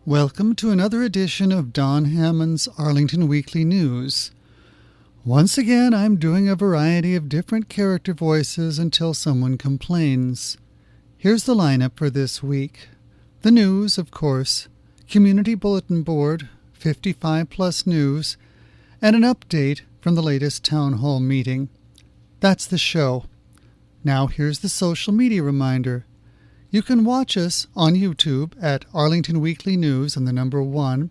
Welcome to another edition of Don Hammond's Arlington Weekly News. Once again, I'm doing a variety of different character voices until someone complains. Here's the lineup for this week. The news, of course, Community Bulletin Board, 55 Plus News, and an update from the latest town hall meeting. That's the show. Now here's the social media reminder. You can watch us on YouTube at Arlington Weekly News and the number 1,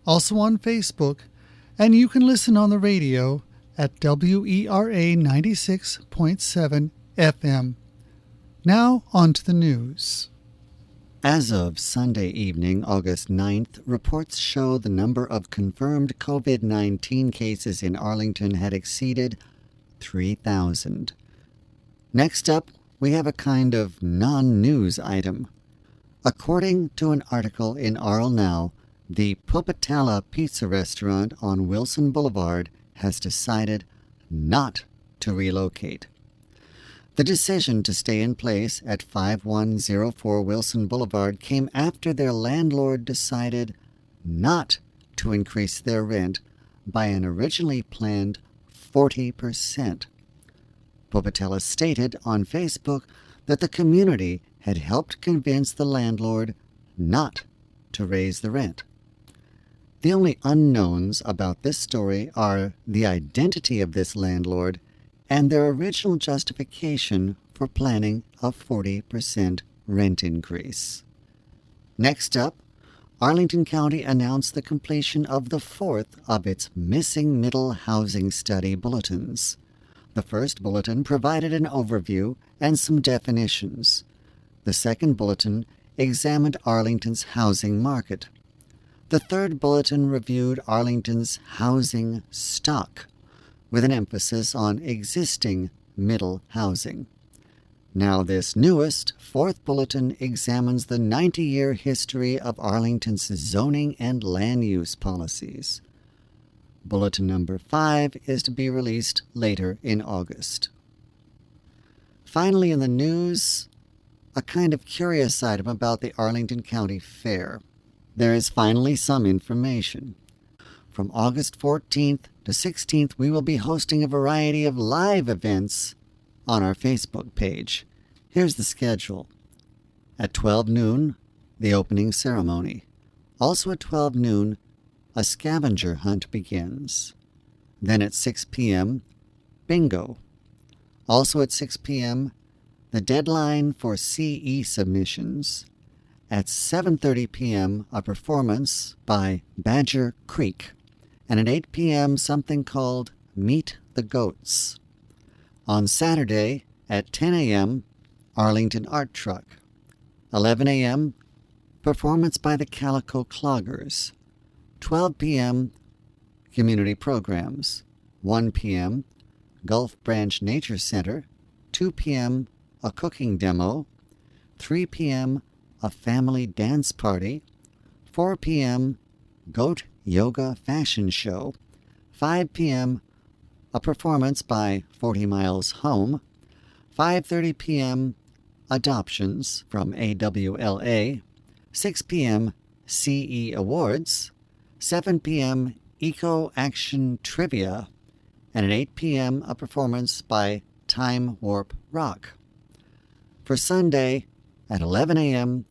also on Facebook, and you can listen on the radio at WERA 96.7 FM. Now on to the news. As of Sunday evening, August 9th, reports show the number of confirmed COVID-19 cases in Arlington had exceeded 3,000. Next up, we have a kind of non-news item. According to an article in Arl Now, the Pupatala Pizza Restaurant on Wilson Boulevard has decided not to relocate. The decision to stay in place at 5104 Wilson Boulevard came after their landlord decided not to increase their rent by an originally planned 40%. Pupatala stated on Facebook that the community had helped convince the landlord not to raise the rent. The only unknowns about this story are the identity of this landlord and their original justification for planning a 40% rent increase. Next up, Arlington County announced the completion of the 4th of its Missing Middle Housing Study bulletins. The first bulletin provided an overview and some definitions. The second bulletin examined Arlington's housing market. The third bulletin reviewed Arlington's housing stock, with an emphasis on existing middle housing. Now this newest, 4th bulletin examines the 90-year history of Arlington's zoning and land use policies. Bulletin number 5 is to be released later in August. Finally in the news, a kind of curious item about the Arlington County Fair. There is finally some information. From August 14th to 16th, we will be hosting a variety of live events on our Facebook page. Here's the schedule. At 12 noon, the opening ceremony. Also at 12 noon, a scavenger hunt begins. Then at 6 p.m., bingo. Also at 6 p.m., the deadline for CE submissions. At 7:30 p.m., a performance by Badger Creek. And at 8 p.m., something called Meet the Goats. On Saturday, at 10 a.m., Arlington Art Truck. 11 a.m., performance by the Calico Cloggers. 12 p.m., community programs. 1 p.m., Gulf Branch Nature Center. 2 p.m., a cooking demo. 3 p.m., a family dance party. 4 p.m., Goat Yoga Fashion Show. 5 p.m., a performance by 40 Miles Home. 5:30 p.m., adoptions from AWLA. 6 p.m., CE Awards. 7 p.m., Eco Action Trivia. And at 8 p.m., a performance by Time Warp Rock. For Sunday, at 11 a.m.,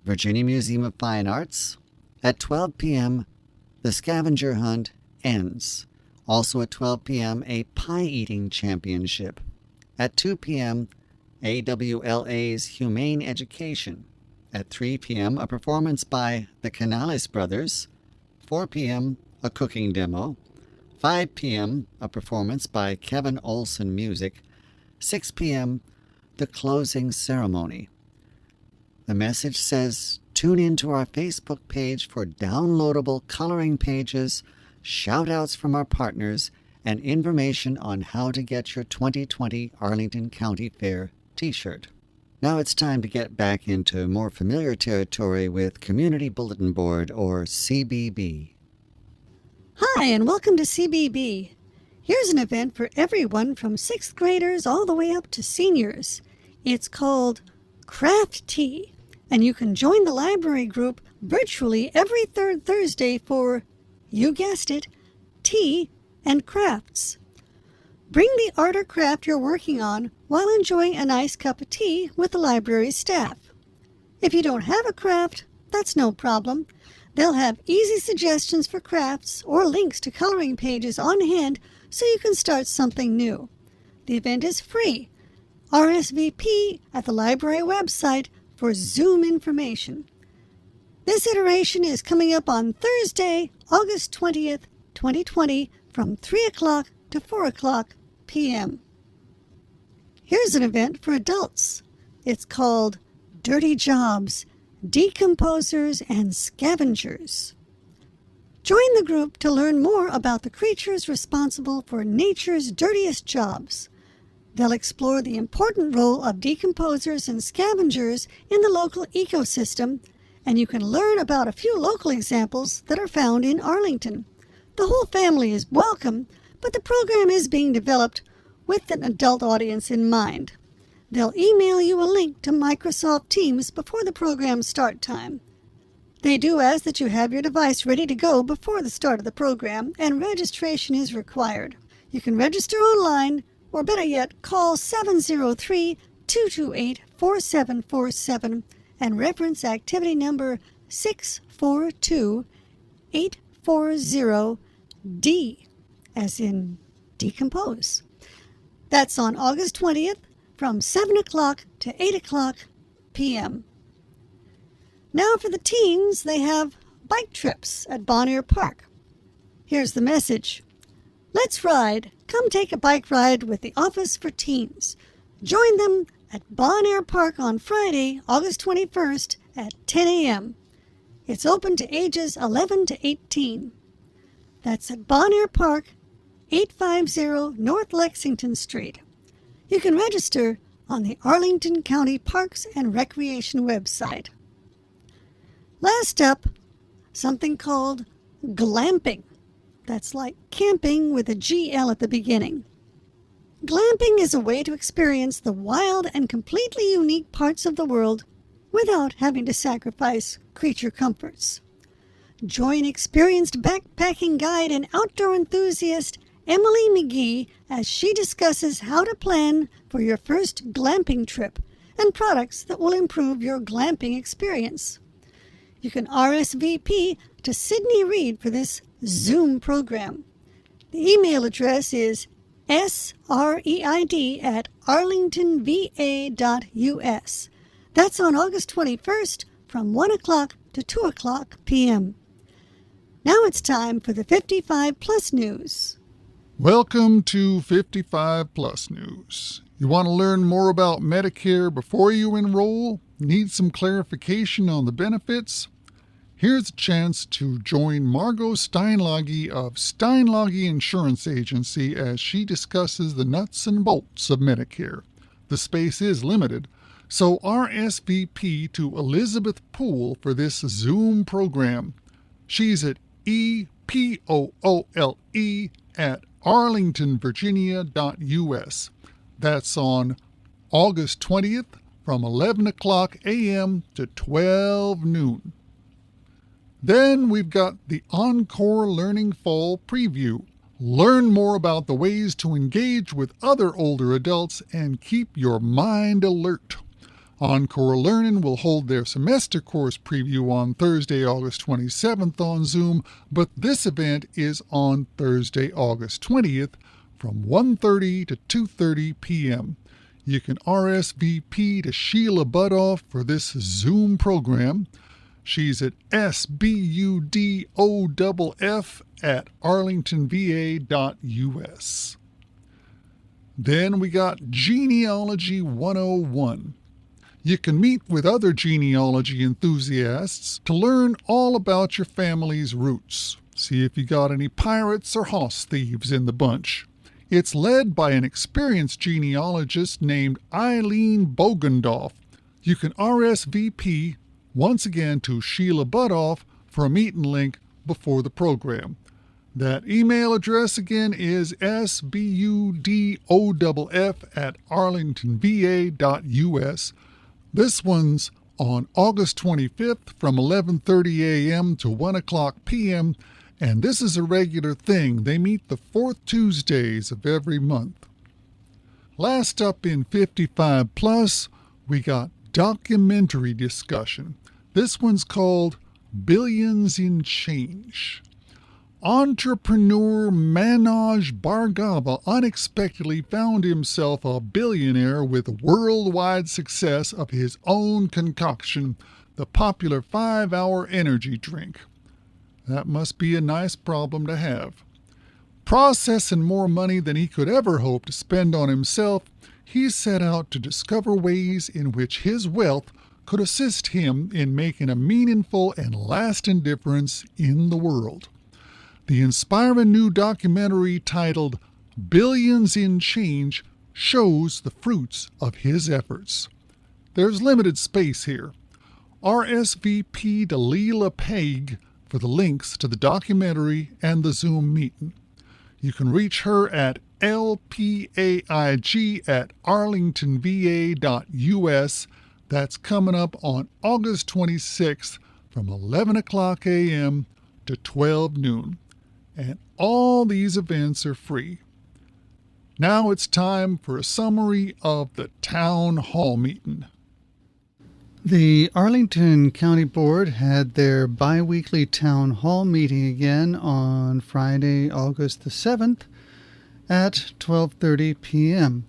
Virginia Museum of Fine Arts. At 12 p.m., the scavenger hunt ends. Also at 12 p.m., a pie-eating championship. At 2 p.m., AWLA's Humane Education. At 3 p.m., a performance by the Canales Brothers. 4 p.m., a cooking demo. 5 p.m., a performance by Kevin Olson Music. 6 p.m., the closing ceremony. The message says, tune in to our Facebook page for downloadable coloring pages, shout-outs from our partners, and information on how to get your 2020 Arlington County Fair t-shirt. Now it's time to get back into more familiar territory with Community Bulletin Board, or CBB. Hi, and welcome to CBB. Here's an event for everyone from 6th graders all the way up to seniors. It's called Craft Tea, and you can join the library group virtually every third Thursday for, you guessed it, tea and crafts. Bring the art or craft you're working on while enjoying a nice cup of tea with the library's staff. If you don't have a craft, that's no problem. They'll have easy suggestions for crafts or links to coloring pages on hand so you can start something new. The event is free. RSVP at the library website for Zoom information. This iteration is coming up on Thursday, August 20th, 2020 from 3 o'clock to 4 o'clock p.m. Here's an event for adults. It's called Dirty Jobs, Decomposers and Scavengers. Join the group to learn more about the creatures responsible for nature's dirtiest jobs. They'll explore the important role of decomposers and scavengers in the local ecosystem, and you can learn about a few local examples that are found in Arlington. The whole family is welcome, but the program is being developed with an adult audience in mind. They'll email you a link to Microsoft Teams before the program's start time. They do ask that you have your device ready to go before the start of the program, and registration is required. You can register online, or better yet, call 703-228-4747 and reference activity number 642840D, as in decompose. That's on August 20th from 7 o'clock to 8 o'clock p.m. Now for the teens, they have bike trips at Bonnier Park. Here's the message. Let's ride. Come take a bike ride with the Office for Teens. Join them at Bonnier Park on Friday, August 21st at 10 a.m. It's open to ages 11 to 18. That's at Bonnier Park, 850 North Lexington Street. You can register on the Arlington County Parks and Recreation website. Last up, something called glamping. That's like camping with a GL at the beginning. Glamping is a way to experience the wild and completely unique parts of the world without having to sacrifice creature comforts. Join experienced backpacking guide and outdoor enthusiast Emily McGee as she discusses how to plan for your first glamping trip and products that will improve your glamping experience. You can RSVP to Sydney Reed for this Zoom program. The email address is sreid@arlingtonva.us. That's on August 21st from 1 o'clock to 2 o'clock p.m. Now it's time for the 55 Plus News. Welcome to 55 Plus News. You want to learn more about Medicare before you enroll? Need some clarification on the benefits? Here's a chance to join Margot Steinlage of Steinlage Insurance Agency as she discusses the nuts and bolts of Medicare. The space is limited, so RSVP to Elizabeth Poole for this Zoom program. She's at EPOOLE at arlingtonvirginia.us. That's on August 20th from 11 o'clock a.m. to 12 noon. Then we've got the Encore Learning Fall Preview. Learn more about the ways to engage with other older adults and keep your mind alert. Encore Learning will hold their semester course preview on Thursday, August 27th on Zoom, but this event is on Thursday, August 20th from 1:30 to 2:30 p.m. You can RSVP to Sheila Budoff for this Zoom program. She's at SBUDOFF at arlingtonva.us. Then we got Genealogy 101. You can meet with other genealogy enthusiasts to learn all about your family's roots. See if you got any pirates or hoss thieves in the bunch. It's led by an experienced genealogist named Eileen Bogendorf. You can RSVP once again to Sheila Budoff for a meeting link before the program. That email address again is SBUDOFF at arlingtonva.us. This one's on August 25th from 11:30 a.m. to 1 o'clock p.m., and this is a regular thing. They meet the fourth Tuesdays of every month. Last up in 55 Plus, we got documentary discussion. This one's called Billions in Change. Entrepreneur Manoj Bhargava unexpectedly found himself a billionaire with worldwide success of his own concoction, the popular 5-hour energy drink. That must be a nice problem to have. Processing more money than he could ever hope to spend on himself, he set out to discover ways in which his wealth could assist him in making a meaningful and lasting difference in the world. The inspiring new documentary titled Billions in Change shows the fruits of his efforts. There's limited space here. RSVP to Leela Paig for the links to the documentary and the Zoom meeting. You can reach her at lpaig@arlingtonva.us. That's coming up on August 26th from 11 o'clock a.m. to 12 noon. And all these events are free. Now it's time for a summary of the town hall meeting. The Arlington County Board had their bi-weekly town hall meeting again on Friday, August the 7th at 12:30 p.m.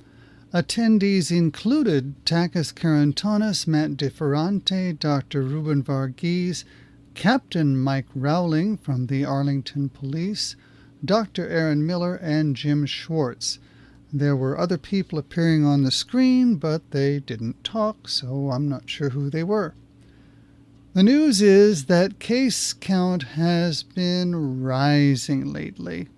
Attendees included Takis Karantonis, Matt DeFerrante, Dr. Ruben Varghese, Captain Mike Rowling from the Arlington Police, Dr. Aaron Miller, and Jim Schwartz. There were other people appearing on the screen, but they didn't talk, so I'm not sure who they were. The news is that case count has been rising lately,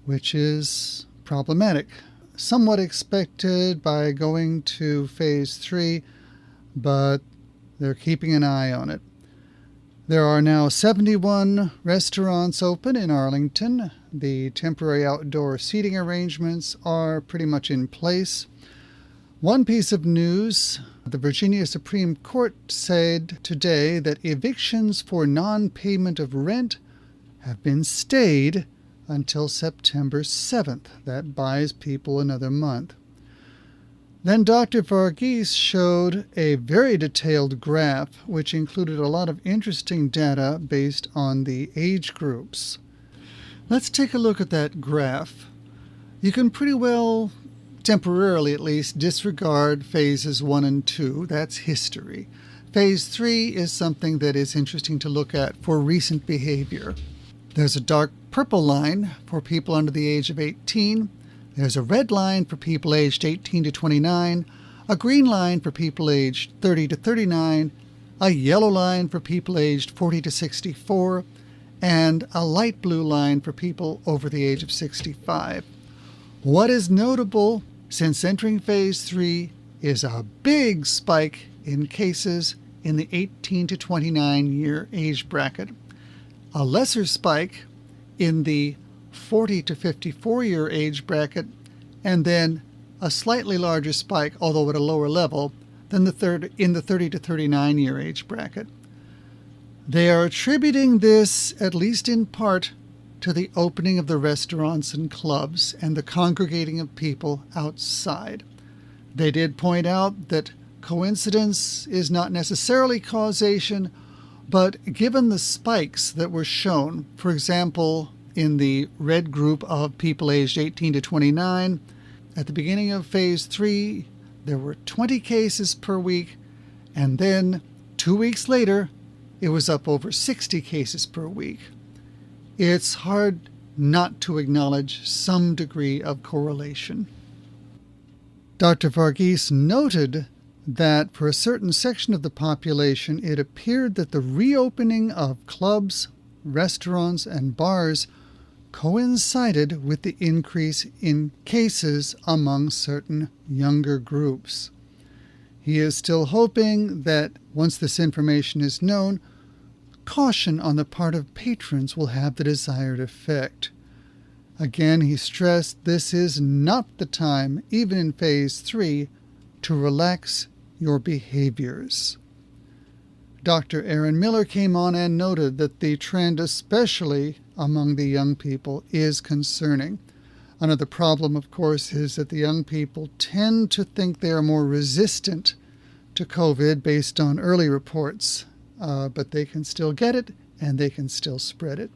which is problematic. Somewhat expected by going to Phase 3, but they're keeping an eye on it. There are now 71 restaurants open in Arlington. The temporary outdoor seating arrangements are pretty much in place. One piece of news, the Virginia Supreme Court said today that evictions for non-payment of rent have been stayed until September 7th. That buys people another month. Then Dr. Varghese showed a very detailed graph which included a lot of interesting data based on the age groups. Let's take a look at that graph. You can pretty well, temporarily at least, disregard phases 1 and 2. That's history. Phase 3 is something that is interesting to look at for recent behavior. There's a dark purple line for people under the age of 18. There's a red line for people aged 18 to 29, a green line for people aged 30 to 39, a yellow line for people aged 40 to 64, and a light blue line for people over the age of 65. What is notable since entering Phase 3 is a big spike in cases in the 18 to 29 year age bracket, a lesser spike in the 40 to 54 year age bracket, and then a slightly larger spike, although at a lower level, than in the 30 to 39 year age bracket. They are attributing this, at least in part, to the opening of the restaurants and clubs and the congregating of people outside. They did point out that coincidence is not necessarily causation, but given the spikes that were shown, for example, in the red group of people aged 18 to 29, at the beginning of Phase 3, there were 20 cases per week, and then 2 weeks later, it was up over 60 cases per week. It's hard not to acknowledge some degree of correlation. Dr. Varghese noted that for a certain section of the population, it appeared that the reopening of clubs, restaurants, and bars coincided with the increase in cases among certain younger groups. He is still hoping that once this information is known, caution on the part of patrons will have the desired effect. Again, he stressed this is not the time, even in Phase 3, to relax your behaviors. Dr. Aaron Miller came on and noted that the trend, especially among the young people, is concerning. Another problem, of course, is that the young people tend to think they are more resistant to COVID based on early reports, but they can still get it and they can still spread it.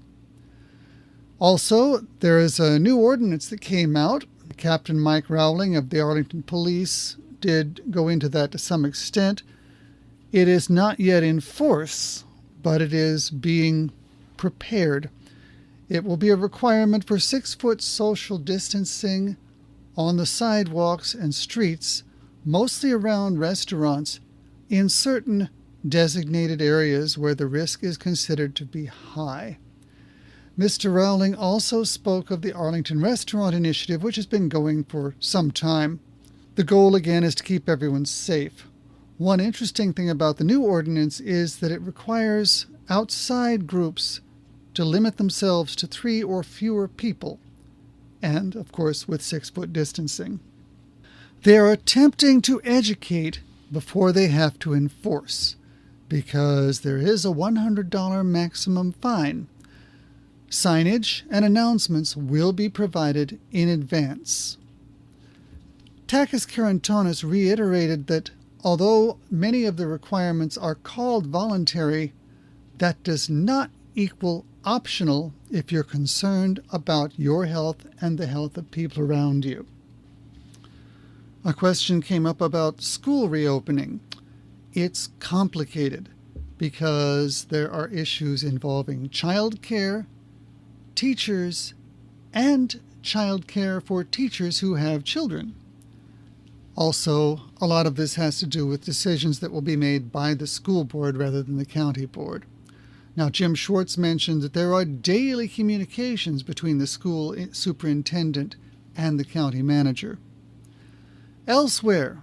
Also, there is a new ordinance that came out. Captain Mike Rowling of the Arlington Police did go into that to some extent. It is not yet in force, but it is being prepared. It will be a requirement for 6-foot social distancing on the sidewalks and streets, mostly around restaurants, in certain designated areas where the risk is considered to be high. Mr. Rowling also spoke of the Arlington Restaurant Initiative, which has been going for some time. The goal, again, is to keep everyone safe. One interesting thing about the new ordinance is that it requires outside groups to limit themselves to 3 or fewer people, and, of course, with 6-foot distancing. They are attempting to educate before they have to enforce, because there is a $100 maximum fine. Signage and announcements will be provided in advance. Takis Karantonis reiterated that although many of the requirements are called voluntary, that does not equal optional if you're concerned about your health and the health of people around you. A question came up about school reopening. It's complicated because there are issues involving childcare, teachers, and childcare for teachers who have children. Also, a lot of this has to do with decisions that will be made by the school board rather than the county board. Now, Jim Schwartz mentioned that there are daily communications between the school superintendent and the county manager. Elsewhere,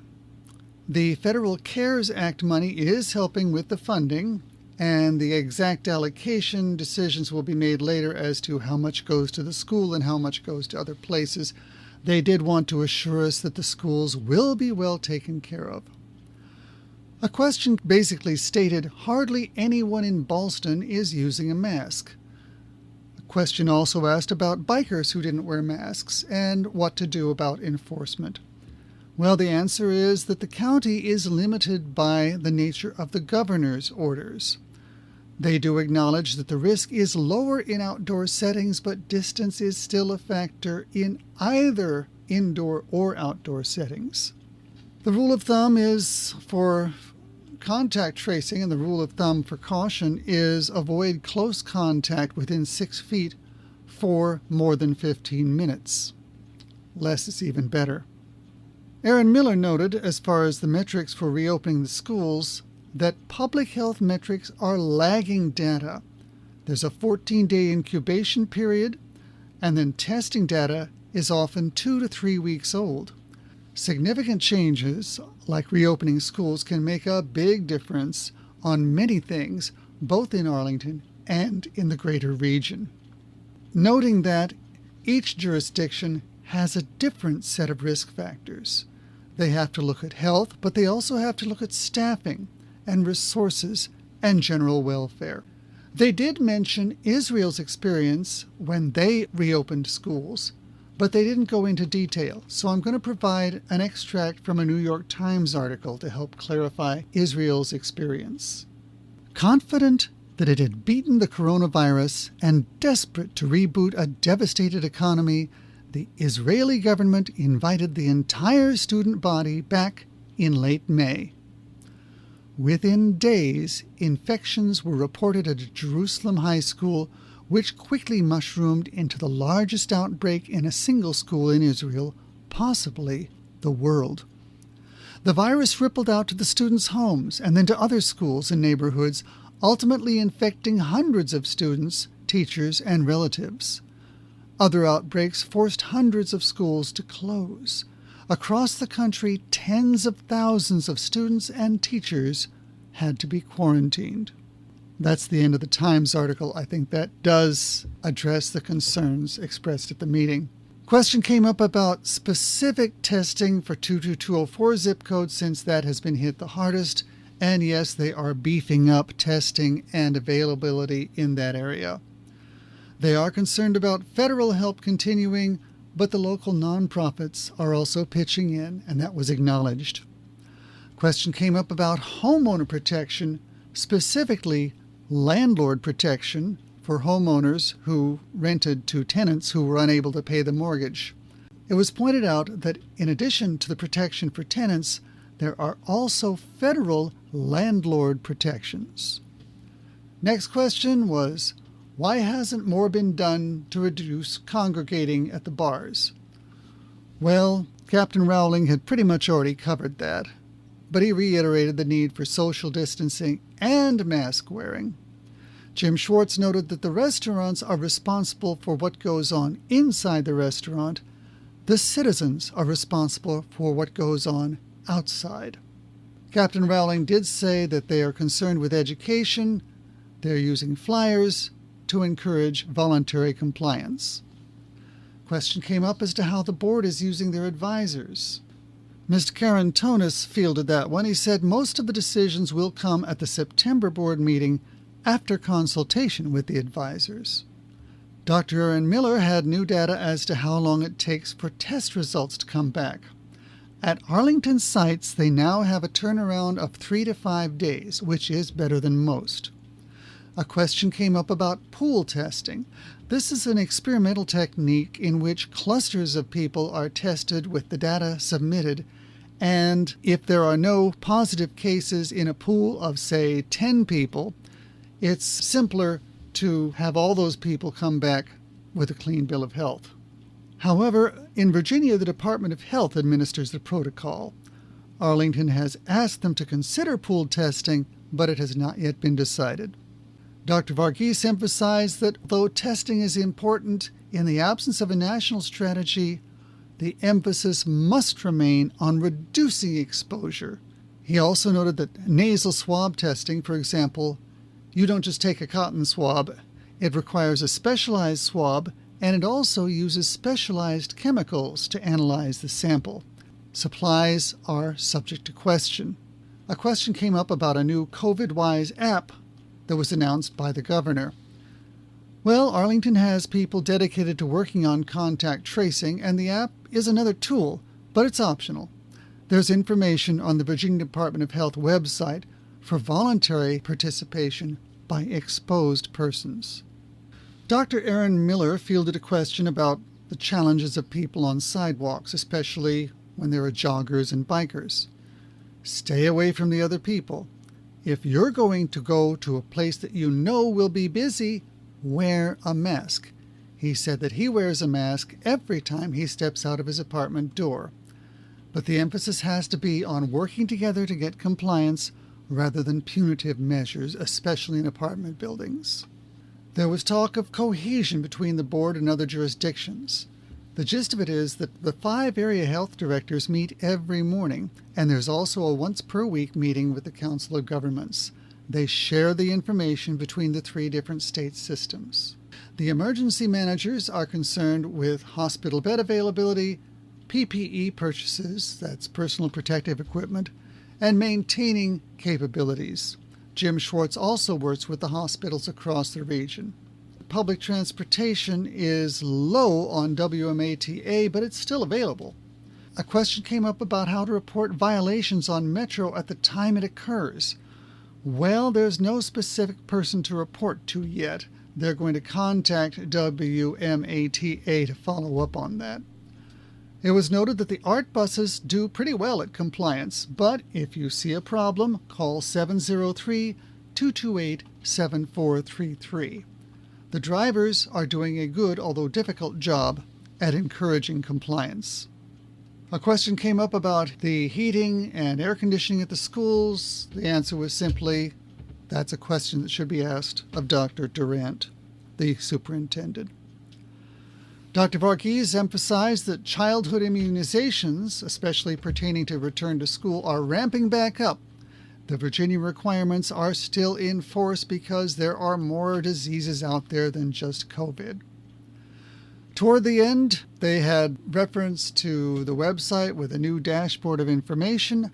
the Federal CARES Act money is helping with the funding, and the exact allocation decisions will be made later as to how much goes to the school and how much goes to other places. They did want to assure us that the schools will be well taken care of. A question basically stated hardly anyone in Ballston is using a mask. A question also asked about bikers who didn't wear masks and what to do about enforcement. Well, the answer is that the county is limited by the nature of the governor's orders. They do acknowledge that the risk is lower in outdoor settings, but distance is still a factor in either indoor or outdoor settings. The rule of thumb is for contact tracing, and the rule of thumb for caution is avoid close contact within 6 feet for more than 15 minutes. Less is even better. Aaron Miller noted, as far as the metrics for reopening the schools, that public health metrics are lagging data. There's a 14-day incubation period, and then testing data is often 2 to 3 weeks old. Significant changes, like reopening schools, can make a big difference on many things, both in Arlington and in the greater region. Noting that each jurisdiction has a different set of risk factors. They have to look at health, but they also have to look at staffing and resources and general welfare. They did mention Israel's experience when they reopened schools, but they didn't go into detail, so I'm going to provide an extract from a New York Times article to help clarify Israel's experience. Confident that it had beaten the coronavirus and desperate to reboot a devastated economy, the Israeli government invited the entire student body back in late May. Within days, infections were reported at a Jerusalem high school, which quickly mushroomed into the largest outbreak in a single school in Israel, possibly the world. The virus rippled out to the students' homes and then to other schools and neighborhoods, ultimately infecting hundreds of students, teachers, and relatives. Other outbreaks forced hundreds of schools to close. Across the country, tens of thousands of students and teachers had to be quarantined. That's the end of the Times article. I think that does address the concerns expressed at the meeting. Question came up about specific testing for 22204 zip code, since that has been hit the hardest, And yes, they are beefing up testing and availability in that area. They are concerned about federal help continuing, but the local nonprofits are also pitching in, and that was acknowledged. Question came up about homeowner protection, specifically landlord protection for homeowners who rented to tenants who were unable to pay the mortgage. It was pointed out that in addition to the protection for tenants, there are also federal landlord protections. Next question was, why hasn't more been done to reduce congregating at the bars? Well, Captain Rowling had pretty much already covered that, but he reiterated the need for social distancing and mask wearing. Jim Schwartz noted that the restaurants are responsible for what goes on inside the restaurant. The citizens are responsible for what goes on outside. Captain Rowling did say that they are concerned with education. They're using flyers to encourage voluntary compliance. Question came up as to how the board is using their advisors. Mr. Karen Tonis fielded that one. He said most of the decisions will come at the September board meeting after consultation with the advisors. Dr. Aaron Miller had new data as to how long it takes for test results to come back. At Arlington sites, they now have a turnaround of 3 to 5 days, which is better than most. A question came up about pool testing. This is an experimental technique in which clusters of people are tested with the data submitted, and if there are no positive cases in a pool of, say, 10 people, it's simpler to have all those people come back with a clean bill of health. However, in Virginia, the Department of Health administers the protocol. Arlington has asked them to consider pool testing, but it has not yet been decided. Dr. Varghese emphasized that though testing is important, in the absence of a national strategy, the emphasis must remain on reducing exposure. He also noted that nasal swab testing, for example, you don't just take a cotton swab. It requires a specialized swab, and it also uses specialized chemicals to analyze the sample. Supplies are subject to question. A question came up about a new COVID-wise app that was announced by the governor. Well, Arlington has people dedicated to working on contact tracing, and the app is another tool, but it's optional. There's information on the Virginia Department of Health website for voluntary participation by exposed persons. Dr. Aaron Miller fielded a question about the challenges of people on sidewalks, especially when there are joggers and bikers. Stay away from the other people. If you're going to go to a place that you know will be busy, wear a mask. He said that he wears a mask every time he steps out of his apartment door. But the emphasis has to be on working together to get compliance rather than punitive measures, especially in apartment buildings. There was talk of cohesion between the board and other jurisdictions. The gist of it is that the 5 area health directors meet every morning, and there's also a once-per-week meeting with the Council of Governments. They share the information between the 3 different state systems. The emergency managers are concerned with hospital bed availability, PPE purchases, that's personal protective equipment, and maintaining capabilities. Jim Schwartz also works with the hospitals across the region. Public transportation is low on WMATA, but it's still available. A question came up about how to report violations on Metro at the time it occurs. Well, there's no specific person to report to yet. They're going to contact WMATA to follow up on that. It was noted that the ART buses do pretty well at compliance, but if you see a problem, call 703-228-7433. The drivers are doing a good, although difficult, job at encouraging compliance. A question came up about the heating and air conditioning at the schools. The answer was simply, that's a question that should be asked of Dr. Durant, the superintendent. Dr. Varghese emphasized that childhood immunizations, especially pertaining to return to school, are ramping back up. The Virginia requirements are still in force because there are more diseases out there than just COVID. Toward the end, they had reference to the website with a new dashboard of information,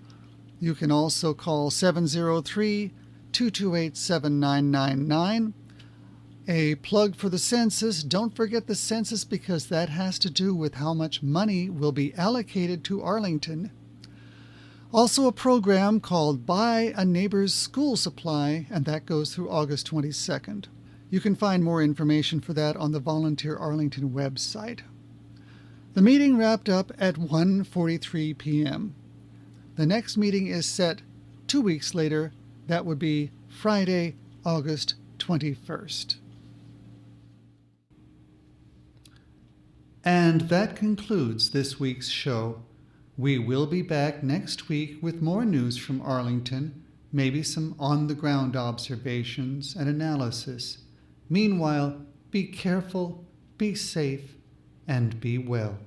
You can also call 703-228-7999. A plug for the census. Don't forget the census because that has to do with how much money will be allocated to Arlington. Also a program called Buy a Neighbor's School Supply, and that goes through August 22nd. You can find more information for that on the Volunteer Arlington website. The meeting wrapped up at 1:43 p.m. The next meeting is set 2 weeks later. That would be Friday, August 21st. And that concludes this week's show. We will be back next week with more news from Arlington, maybe some on-the-ground observations and analysis. Meanwhile, be careful, be safe, and be well.